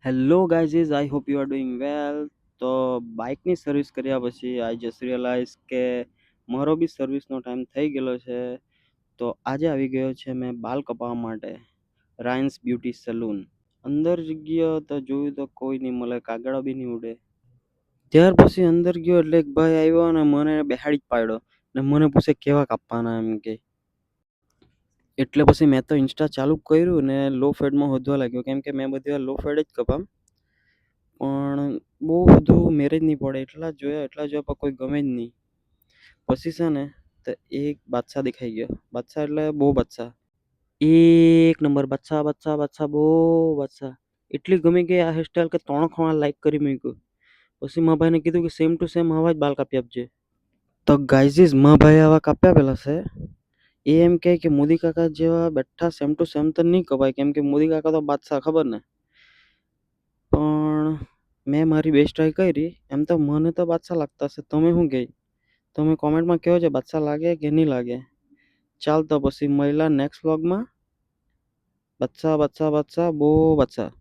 Hello guys I hope you are doing વેલ. તો બાઇકની service કર્યા પછી આઈ જસ્ટ રિયલાઇઝ કે મારો બી સર્વિસનો ટાઈમ થઈ ગયેલો છે. તો આજે આવી ગયો છે મેં બાલ કપાવવા માટે રાયન્સ બ્યુટી સલૂન. અંદર ગયો તો જોયું તો કોઈ નહીં મળે, કાગળ બી નહીં ઉડે. ત્યાર પછી અંદર ગયો એટલે એક ભાઈ આવ્યો અને મને બેહાડી જ પાડ્યો ને મને પૂછે કેવા કાપવાના એમ કે. એટલે પછી મેં તો ઇન્સ્ટા ચાલુ કર્યું ને લો ફેડમાં શોધવા લાગ્યો, કેમ કે મેં બધી વાર લો ફેડ જ કપામ. પણ બહુ બધું મેરેજ નહીં પડે, એટલા જોયા પણ કોઈ ગમે જ નહીં. પછી છે ને તો એક બાદશાહ દેખાઈ ગયો. બાદશાહ એટલે બહુ બાદશાહ, એક નંબર બાદશાહ બાદશાહ બાદશાહ બહુ બાદશાહ. એટલી ગમી ગઈ આ હેરસ્ટાઈલ કે 3 લાઈક કરી મૂક્યું. પછી મારા ભાઈને કીધું કે સેમ ટુ સેમ આવા જ બાલ કાપી આપજે. તો ગાઈઝીસ મારા ભાઈ આવા કાપ્યા પેલા છે. એ એમ કહે કે મોદી કાકા જેવા બેઠા સેમ ટુ સેમ તો નહીં કપાય, કેમ કે મોદી કાકા તો બાદશાહ ખબર ને. પણ મેં મારી બેસ્ટ ટ્રાય કરી. એમ તો મને તો બાદશાહ લાગતા હશે. તમે શું કહે? તમે કોમેન્ટમાં કહો છો બાદશાહ લાગે કે નહીં લાગે. ચાલ તો પછી મળ્યા નેક્સ્ટ વ્લોગમાં. બાદશાહ બાદશાહ બાદશાહ બહુ બાદશાહ.